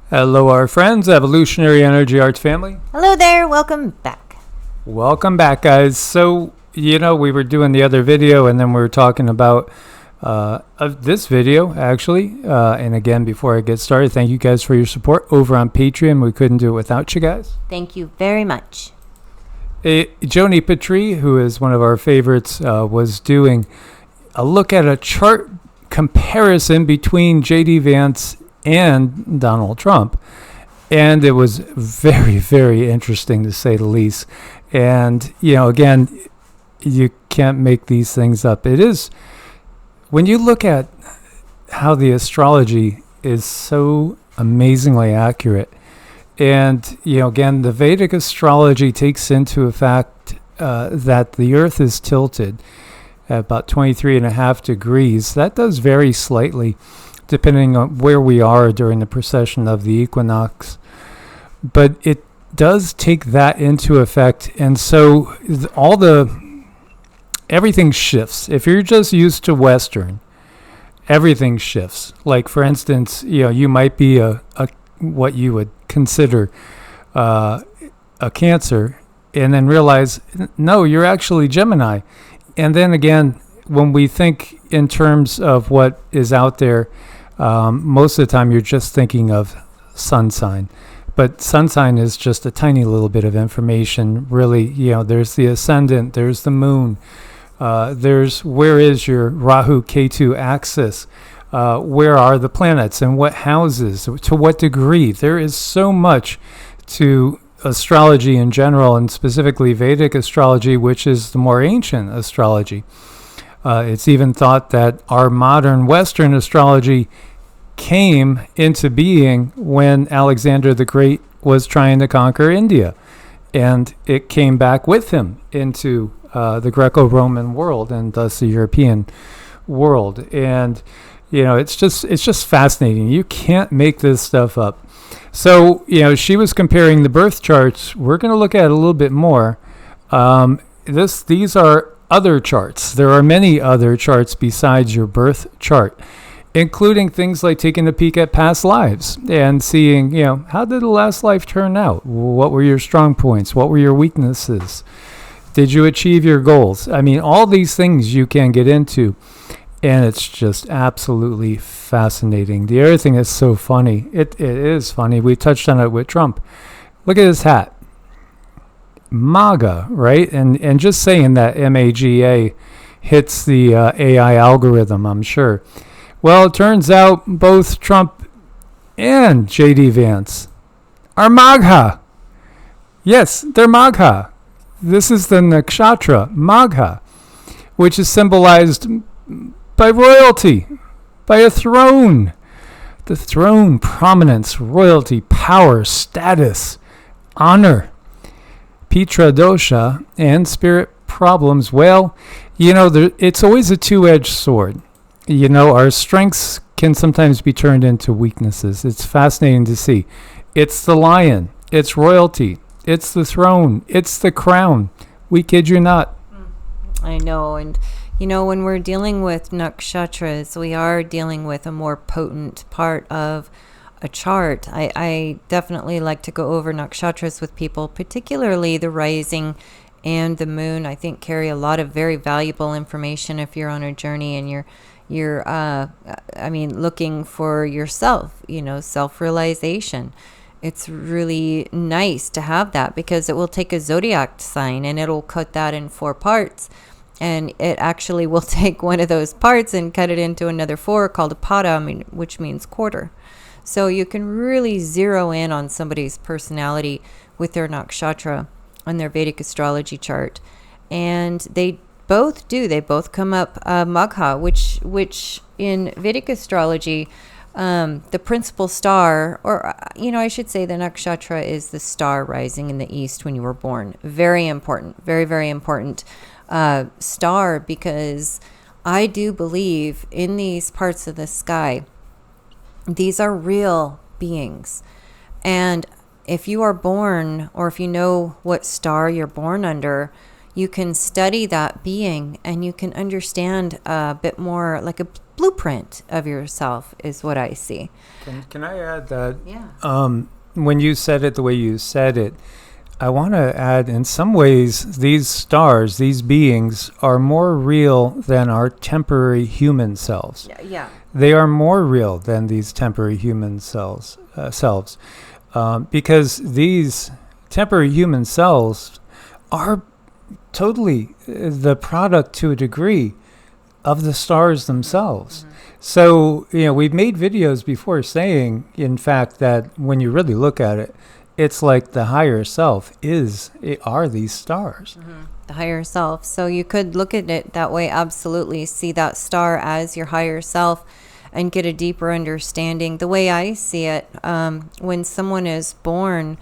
Hello, our friends, Evolutionary Energy Arts family. Hello there. Welcome back. Welcome back, guys. So, we were doing the other video, and then we were talking about this video, actually. And again, before I get started, thank you guys for your support over on Patreon. We couldn't do it without you guys. Thank you very much. Joni Petrie, who is one of our favorites, was doing a look at a chart comparison between J.D. Vance and Donald Trump, and it was very, very interesting, to say the least. And again, you can't make these things up. It is, when you look at how the astrology is so amazingly accurate, and again, the Vedic astrology takes into effect that the earth is tilted at about 23.5 degrees. That does vary slightly depending on where we are during the precession of the equinox. But it does take that into effect. And so everything shifts. If you're just used to Western, everything shifts. Like, for instance, you might be a what you would consider a Cancer, and then realize, no, you're actually Gemini. And then again, when we think in terms of what is out there, most of the time you're just thinking of sun sign. But sun sign is just a tiny little bit of information. Really, there's the ascendant, there's the moon, there's where is your Rahu Ketu axis, where are the planets and what houses, to what degree. There is so much to astrology in general, and specifically Vedic astrology, which is the more ancient astrology. It's even thought that our modern Western astrology came into being when Alexander the Great was trying to conquer India, and it came back with him into the Greco-Roman world, and thus the European world. And it's just fascinating. You can't make this stuff up. So she was comparing the birth charts. We're going to look at it a little bit more. These are other charts. There are many other charts besides your birth chart, including things like taking a peek at past lives and seeing, how did the last life turn out? What were your strong points? What were your weaknesses? Did you achieve your goals? I mean, all these things you can get into, and it's just absolutely fascinating. The other thing that's so funny, it is funny, we touched on it with Trump. Look at his hat. Magha, right? And just saying that MAGA hits the AI algorithm, I'm sure. Well, it turns out both Trump and J.D. Vance are Magha. Yes, they're Magha. This is the Nakshatra, Magha, which is symbolized by royalty, by a throne. The throne, prominence, royalty, power, status, honor. Pitra dosha and spirit problems. Well, it's always a two-edged sword. Our strengths can sometimes be turned into weaknesses. It's fascinating to see. It's the lion. It's royalty. It's the throne. It's the crown. We kid you not. I know. And, when we're dealing with nakshatras, we are dealing with a more potent part of a chart. I definitely like to go over nakshatras with people, particularly the rising and the moon. I think carry a lot of very valuable information if you're on a journey and you're looking for yourself, self-realization. It's really nice to have that, because it will take a zodiac sign and it'll cut that in 4 parts. And it actually will take one of those parts and cut it into another 4 called a pada, which means quarter. So you can really zero in on somebody's personality with their nakshatra on their Vedic astrology chart. And they both come up Magha, which in Vedic astrology, the principal star, or I should say the nakshatra, is the star rising in the east when you were born. Very important, very, very important star, because I do believe in these parts of the sky, these are real beings. And if you are born, or if you know what star you're born under, you can study that being and you can understand a bit more, like a blueprint of yourself is what I see. Can I add that? Yeah. When you said it the way you said it, I want to add, in some ways, these stars, these beings, are more real than our temporary human selves. Yeah. They are more real than these temporary human selves, because these temporary human selves are totally the product, to a degree, of the stars themselves. Mm-hmm. So, we've made videos before saying, in fact, that when you really look at it, it's like the higher self are these stars. Mm-hmm. The higher self. So you could look at it that way, absolutely. See that star as your higher self and get a deeper understanding. The way I see it, when someone is born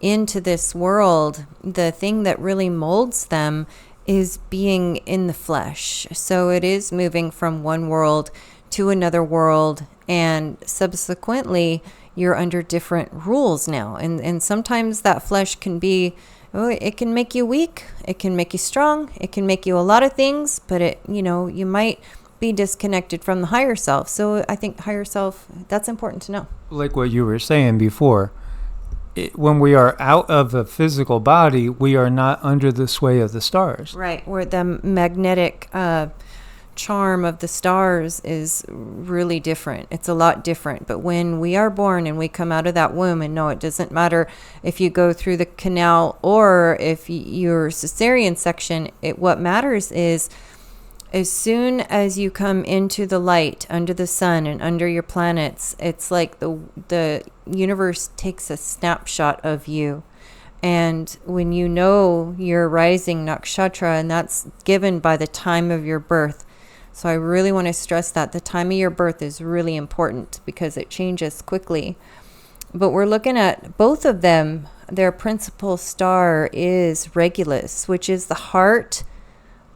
into this world, the thing that really molds them is being in the flesh. So it is moving from one world to another world, and subsequently you're under different rules now. And sometimes that flesh can be, it can make you weak, it can make you strong, it can make you a lot of things, but you might be disconnected from the higher self. So I think higher self, that's important to know. Like what you were saying before, when we are out of a physical body, we are not under the sway of the stars. Right, where the magnetic charm of the stars is really different. It's a lot different. But when we are born and we come out of that womb, and no, it doesn't matter if you go through the canal or if you're cesarean section, what matters is as soon as you come into the light, under the sun and under your planets, it's like the universe takes a snapshot of you. And when you know your rising nakshatra, and that's given by the time of your birth. So I really want to stress that the time of your birth is really important because it changes quickly. But we're looking at both of them. Their principal star is Regulus, which is the heart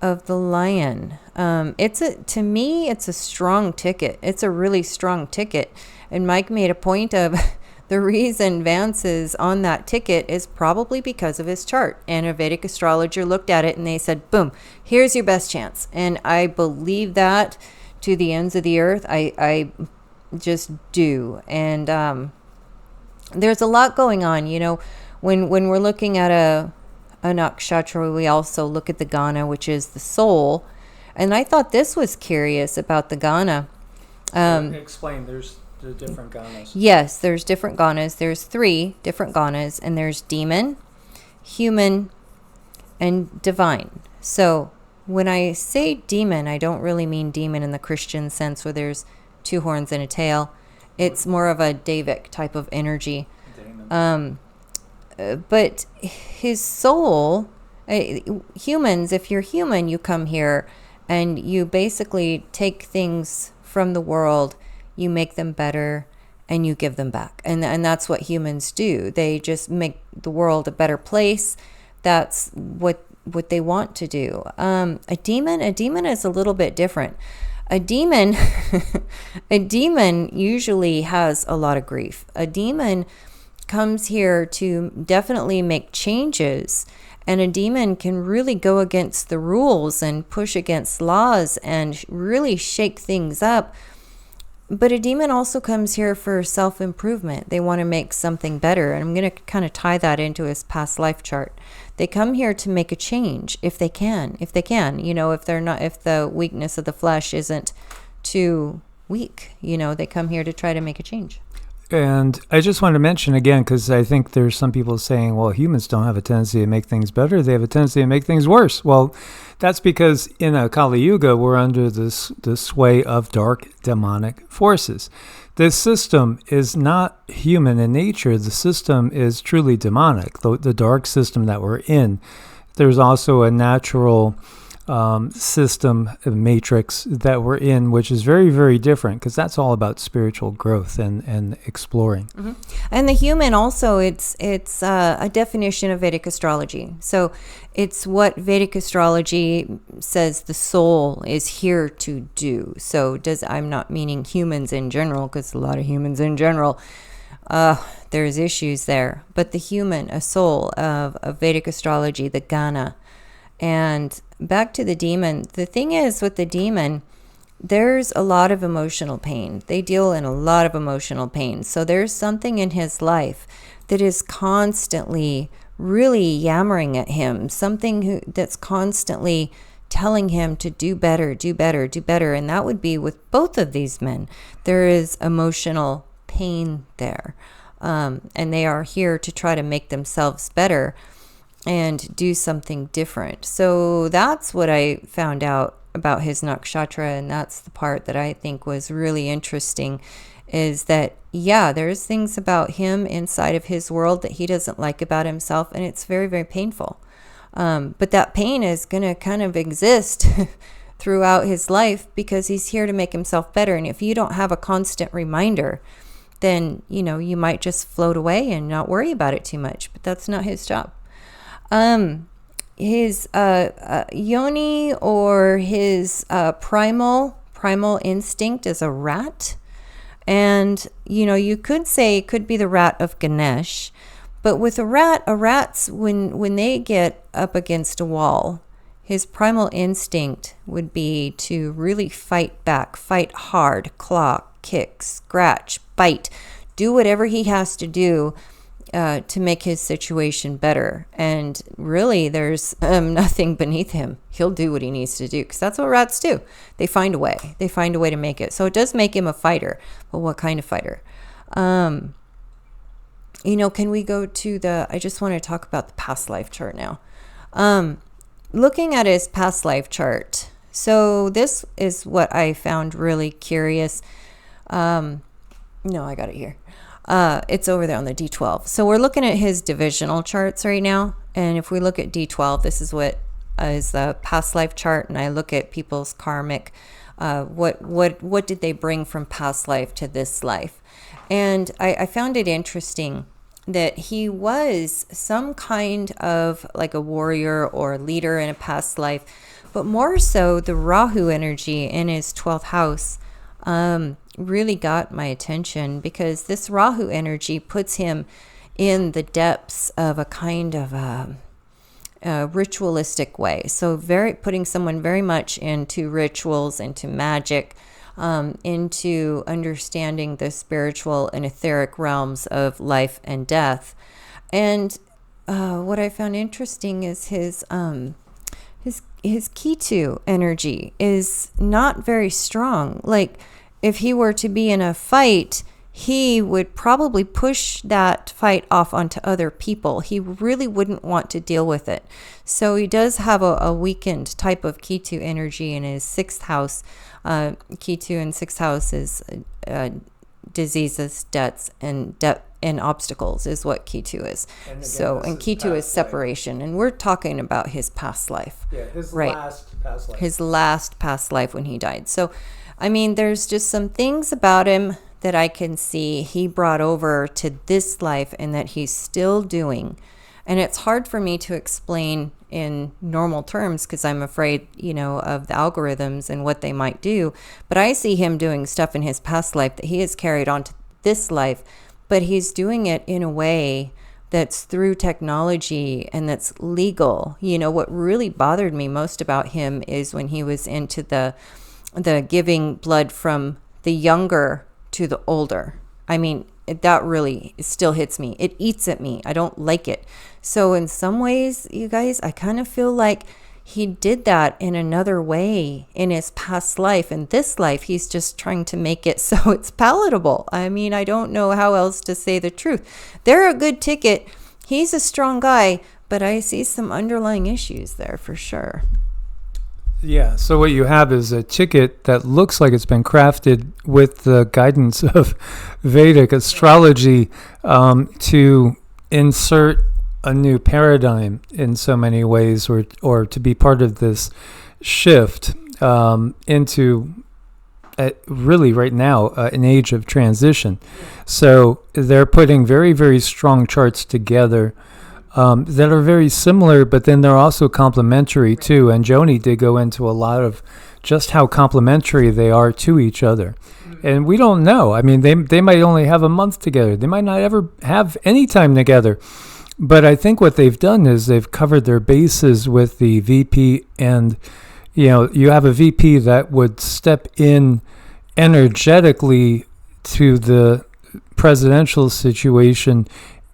of the lion. To me, it's a strong ticket. It's a really strong ticket. And Mike made a point of the reason Vance is on that ticket is probably because of his chart. And a Vedic astrologer looked at it and they said, boom, here's your best chance. And I believe that to the ends of the earth. I just do. And there's a lot going on. When we're looking at a nakshatra, we also look at the Gana, which is the soul. And I thought this was curious about the Gana. Explain, there's the different Ganas. Yes, there's different Ganas. There's 3 different Ganas, and there's demon, human, and divine. So when I say demon, I don't really mean demon in the Christian sense where there's 2 horns and a tail. It's more of a Davic type of energy. But his soul, humans, if you're human, you come here and you basically take things from the world, you make them better, and you give them back. And that's what humans do. They just make the world a better place. That's what they want to do. A demon is a little bit different. A demon usually has a lot of grief. A demon comes here to definitely make changes, and a demon can really go against the rules and push against laws and really shake things up. But a demon also comes here for self-improvement. They want to make something better, and I'm going to kind of tie that into his past life chart. They come here to make a change if they can, if the weakness of the flesh isn't too weak, they come here to try to make a change. And I just want to mention again, because I think there's some people saying, well, humans don't have a tendency to make things better. They have a tendency to make things worse. Well, that's because in a Kali Yuga, we're under the sway of dark demonic forces. This system is not human in nature. The system is truly demonic, the dark system that we're in. There's also a natural system matrix that we're in, which is very, very different, because that's all about spiritual growth and exploring. Mm-hmm. And the human also, it's a definition of Vedic astrology. So it's what Vedic astrology says the soul is here to do. So I'm not meaning humans in general, because a lot of humans in general, there's issues there. But the human, a soul of Vedic astrology, the Gana, And back to the demon. The thing is with the demon, there's a lot of emotional pain. They deal in a lot of emotional pain. So there's something in his life that is constantly really yammering at him, something that's constantly telling him to do better, do better, do better. And that would be with both of these men. There is emotional pain there. And they are here to try to make themselves better and do something different. So that's what I found out about his nakshatra, and that's the part that I think was really interesting, is that, yeah, there's things about him inside of his world that he doesn't like about himself, and it's very, very painful. But that pain is going to kind of exist throughout his life because he's here to make himself better. And if you don't have a constant reminder, then, you might just float away and not worry about it too much, but that's not his job. His yoni, or his primal instinct, is a rat. And, you could say it could be the rat of Ganesh. But with a rat's, when they get up against a wall, his primal instinct would be to really fight back, fight hard, claw, kick, scratch, bite, do whatever he has to do to make his situation better. And really, there's nothing beneath him. He'll do what he needs to do, because that's what rats do. They find a way. They find a way to make it. So it does make him a fighter. But what kind of fighter? Can we go to I just want to talk about the past life chart now. Looking at his past life chart. So this is what I found really curious. No, I got it here. It's over there on the D12. So we're looking at his divisional charts right now. And if we look at D12, this is what is the past life chart. And I look at people's karmic, what did they bring from past life to this life? And I found it interesting that he was some kind of like a warrior or leader in a past life, but more so the Rahu energy in his 12th house really got my attention, because this Rahu energy puts him in the depths of a kind of a ritualistic way. So putting someone very much into rituals, into magic, into understanding the spiritual and etheric realms of life and death. And what I found interesting is his Ketu energy is not very strong. Like, if he were to be in a fight, he would probably push that fight off onto other people. He really wouldn't want to deal with it. So he does have a weakened type of Ketu energy in his 6th house. Ketu in 6th house is diseases, debts, and obstacles is what Ketu is. And again, and Ketu is separation. Life. And we're talking about his past life. Yeah, his last past life. His last past life when he died. So, I mean, there's just some things about him that I can see he brought over to this life and that he's still doing. And it's hard for me to explain in normal terms because I'm afraid, of the algorithms and what they might do. But I see him doing stuff in his past life that he has carried on to this life, but he's doing it in a way that's through technology and that's legal. What really bothered me most about him is when he was into the giving blood from the younger to the older. I mean, that really still hits me. It eats at me. I don't like it. So in some ways, you guys, I kind of feel like he did that in another way in his past life. In this life, he's just trying to make it so it's palatable. I mean, I don't know how else to say the truth. They're a good ticket. He's a strong guy, but I see some underlying issues there for sure. Yeah, so what you have is a ticket that looks like it's been crafted with the guidance of Vedic astrology to insert a new paradigm in so many ways, or to be part of this shift into really right now an age of transition. So they're putting very, very strong charts together that are very similar, but then they're also complementary too. And Joni did go into a lot of just how complementary they are to each other. And we don't know. I mean, they might only have a month together. They might not ever have any time together. But I think what they've done is they've covered their bases with the VP, and you have a VP that would step in energetically to the presidential situation,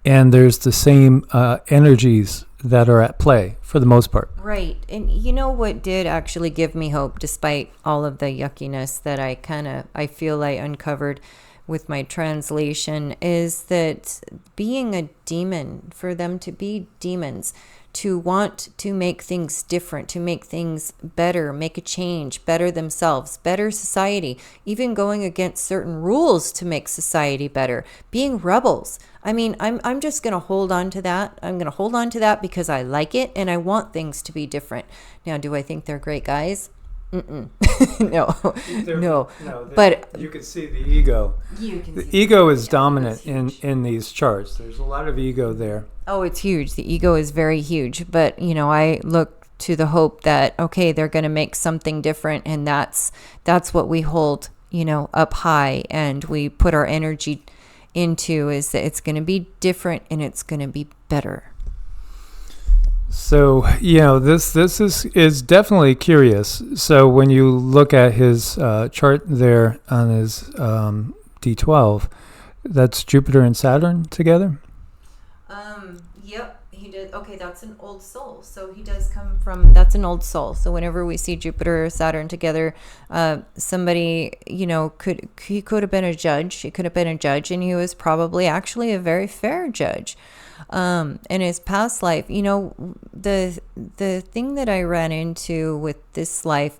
and there's the same energies that are at play for the most part. Right. And you know what did actually give me hope, despite all of the yuckiness that I feel I uncovered with my translation, is that being a demon, for them to be demons, to want to make things different, to make things better, make a change, better themselves, better society, even going against certain rules to make society better, being rebels. I mean, I'm just going to hold on to that. I'm going to hold on to that because I like it and I want things to be different. Now, do I think they're great guys? No. But you can see the ego. The ego is dominant in these charts. There's a lot of ego there. Oh, it's huge. The ego is very huge. But, I look to the hope that, okay, they're going to make something different. And that's what we hold, up high, and we put our energy into, is that it's going to be different and it's going to be better. So, this is definitely curious. So when you look at his chart there on his D12, that's Jupiter and Saturn together? Yep, he did. Okay, that's an old soul. So he does come from, that's an old soul. So whenever we see Jupiter or Saturn together, somebody, he could have been a judge. He could have been a judge, and he was probably actually a very fair judge. In his past life, the thing that I ran into with this life,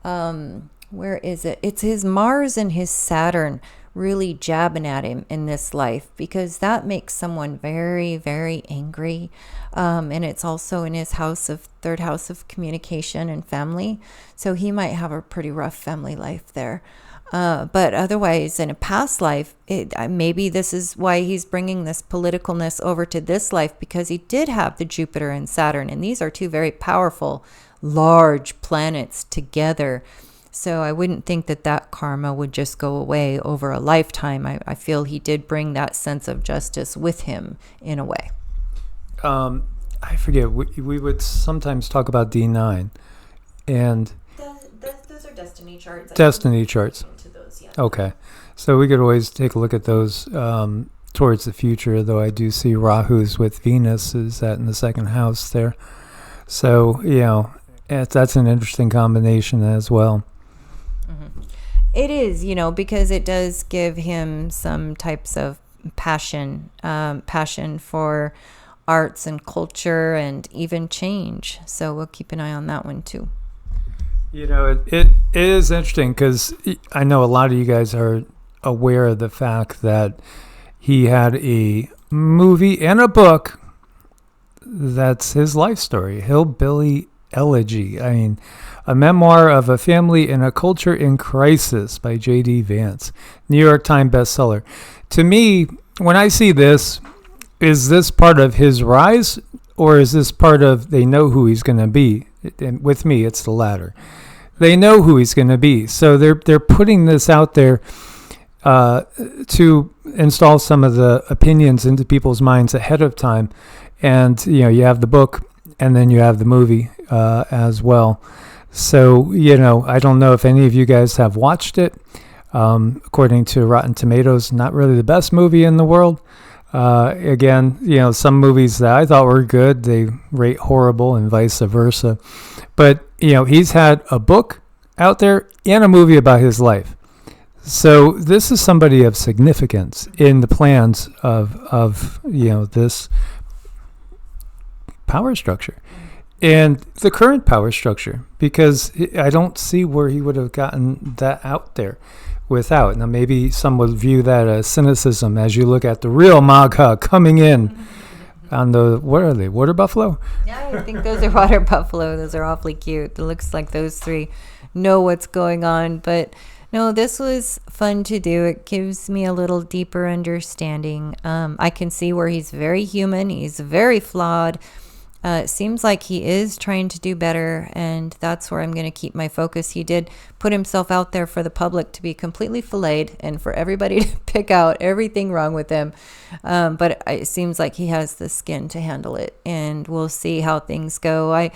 where is it? It's his Mars and his Saturn really jabbing at him in this life, because that makes someone very, very angry. And it's also in his third house of communication and family. So he might have a pretty rough family life there. But otherwise, in a past life, maybe this is why he's bringing this politicalness over to this life, because he did have the Jupiter and Saturn, and these are two very powerful, large planets together. So I wouldn't think that karma would just go away over a lifetime. I feel he did bring that sense of justice with him in a way. I forget, we would sometimes talk about D9, and those are destiny charts. Destiny charts. Okay, so we could always take a look at those towards the future, though I do see Rahu's with Venus is that in the second house there. So, that's an interesting combination as well. Mm-hmm. It is, because it does give him some types of passion for arts and culture and even change. So we'll keep an eye on that one too. It is interesting, because I know a lot of you guys are aware of the fact that he had a movie and a book that's his life story, Hillbilly Elegy. I mean, a memoir of a family in a culture in crisis by J.D. Vance, New York Times bestseller. To me, when I see this, is this part of his rise, or is this part of they know who he's going to be? And with me, it's the latter. They know who he's going to be, so they're putting this out there to install some of the opinions into people's minds ahead of time. And you have the book, and then you have the movie as well. So I don't know if any of you guys have watched it. According to Rotten Tomatoes, not really the best movie in the world. Again, some movies that I thought were good, they rate horrible, and vice versa. But, he's had a book out there and a movie about his life. So this is somebody of significance in the plans of this power structure and the current power structure, because I don't see where he would have gotten that out there without. Now, maybe some would view that as cynicism as you look at the real Magha coming in on the, what are they, water buffalo? Yeah, I think those are water buffalo. Those are awfully cute. It looks like those three know what's going on. But no, this was fun to do. It gives me a little deeper understanding. I can see where he's very human. He's very flawed. It seems like he is trying to do better, and that's where I'm going to keep my focus. He did put himself out there for the public to be completely filleted and for everybody to pick out everything wrong with him. But it seems like he has the skin to handle it, and we'll see how things go. I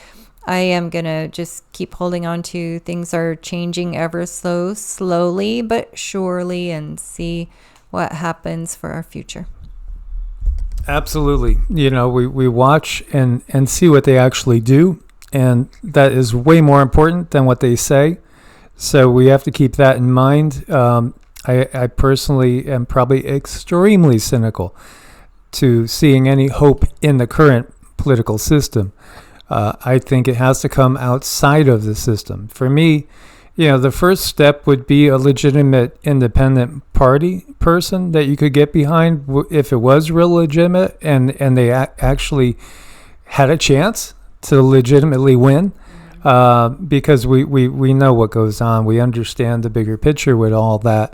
am going to just keep holding on to things are changing ever so slowly but surely, and see what happens for our future. Absolutely. We watch and see what they actually do, and that is way more important than what they say. So we have to keep that in mind. I personally am probably extremely cynical to seeing any hope in the current political system. I think it has to come outside of the system. For me, the first step would be a legitimate independent party person that you could get behind if it was real legitimate and they actually had a chance to legitimately win, because we know what goes on. We understand the bigger picture with all that.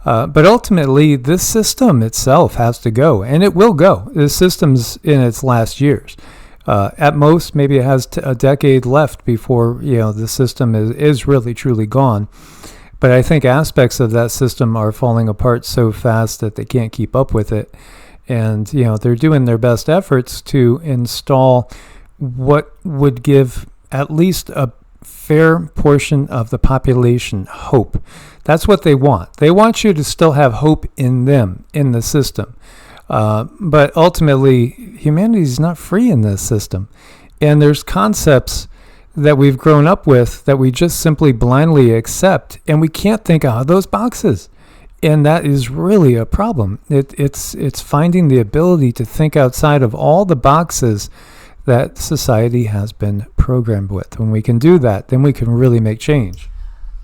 But ultimately, this system itself has to go, and it will go. This system's in its last years. At most, maybe it has a decade left before the system is really truly gone. But I think aspects of that system are falling apart so fast that they can't keep up with it. And they're doing their best efforts to install what would give at least a fair portion of the population hope. That's what they want. They want you to still have hope in them, in the system. But ultimately, humanity is not free in this system. And there's concepts that we've grown up with that we just simply blindly accept, and we can't think out of those boxes. And that is really a problem. It's finding the ability to think outside of all the boxes that society has been programmed with. When we can do that, then we can really make change.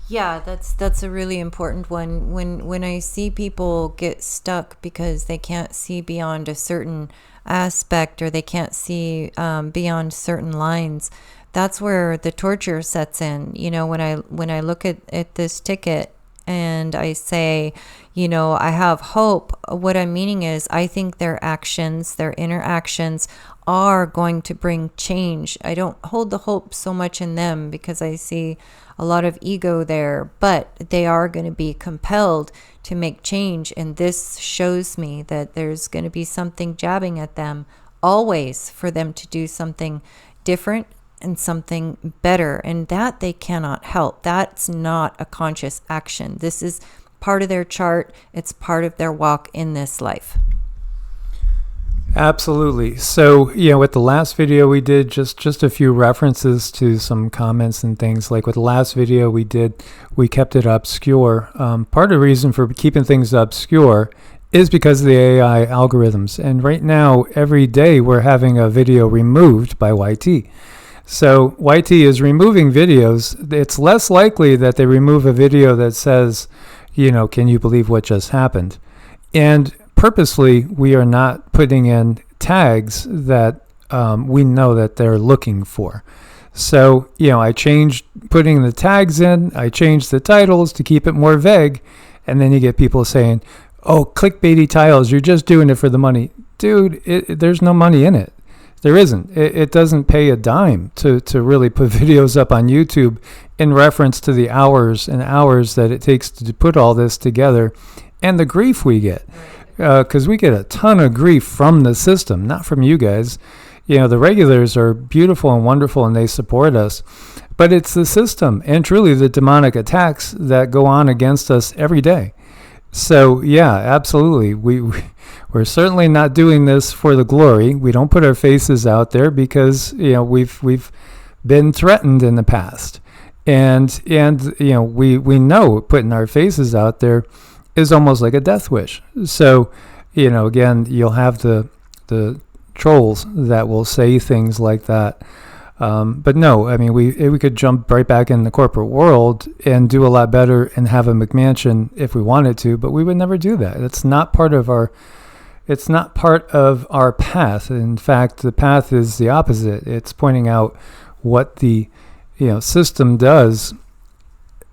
Yeah, that's a really important one. When I see people get stuck because they can't see beyond a certain aspect, or they can't see beyond certain lines, that's where the torture sets in. When I look at this ticket and I say, I have hope, what I'm meaning is I think their actions, their interactions are going to bring change. I don't hold the hope so much in them because I see a lot of ego there, but they are going to be compelled to make change. And this shows me that there's going to be something jabbing at them always for them to do something different and something better. And that they cannot help. That's not a conscious action. This is part of their chart. It's part of their walk in this life. Absolutely. So, with the last video we did, just a few references to some comments and things. Like with the last video we did, we kept it obscure. Part of the reason for keeping things obscure is because of the AI algorithms. And right now, every day, we're having a video removed by YT. So YT is removing videos. It's less likely that they remove a video that says, can you believe what just happened? And purposely, we are not putting in tags that we know that they're looking for. So, I changed putting the tags in. I changed the titles to keep it more vague. And then you get people saying, oh, clickbaity titles, you're just doing it for the money. Dude, there's no money in it. There isn't. It doesn't pay a dime to really put videos up on YouTube in reference to the hours and hours that it takes to put all this together and the grief we get. Because we get a ton of grief from the system, not from you guys. The regulars are beautiful and wonderful, and they support us. But it's the system and truly the demonic attacks that go on against us every day. So, yeah, absolutely. We're certainly not doing this for the glory. We don't put our faces out there because, we've been threatened in the past. And we know putting our faces out there is almost like a death wish. So, again, you'll have the trolls that will say things like that. But no, I mean, we could jump right back in the corporate world and do a lot better and have a McMansion if we wanted to, but we would never do that. It's not part of our path. In fact, the path is the opposite. It's pointing out what the system does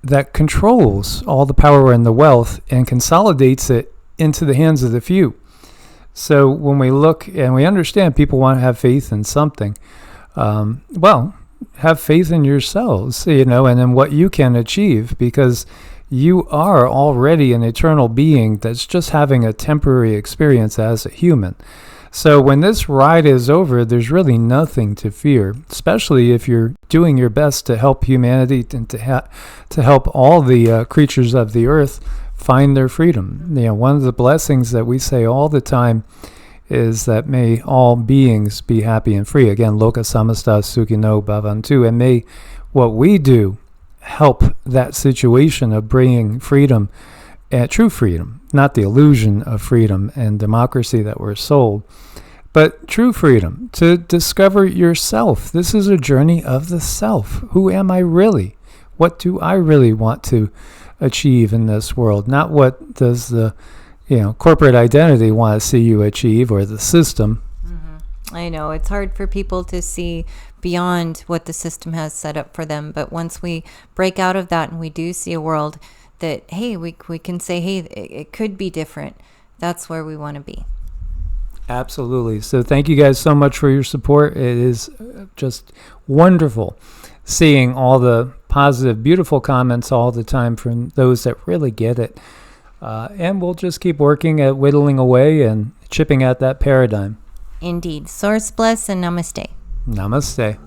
that controls all the power and the wealth and consolidates it into the hands of the few. So when we look and we understand people want to have faith in something, well, have faith in yourselves, and in what you can achieve, because you are already an eternal being that's just having a temporary experience as a human. So when this ride is over, there's really nothing to fear, especially if you're doing your best to help humanity and to help all the creatures of the earth find their freedom. One of the blessings that we say all the time is that may all beings be happy and free. Again, loka samasta sukhino bhavantu. And may what we do help that situation of bringing freedom, true freedom, not the illusion of freedom and democracy that we're sold, but true freedom to discover yourself. This is a journey of the self. Who am I really? What do I really want to achieve in this world? Not what does the corporate identity want to see you achieve, or the system. I know it's hard for people to see beyond what the system has set up for them. But once we break out of that and we do see a world that, hey, we can say, hey, it could be different. That's where we want to be. Absolutely. So thank you guys so much for your support. It is just wonderful seeing all the positive, beautiful comments all the time from those that really get it. And we'll just keep working at whittling away and chipping at that paradigm. Indeed. Source bless and namaste. Namaste.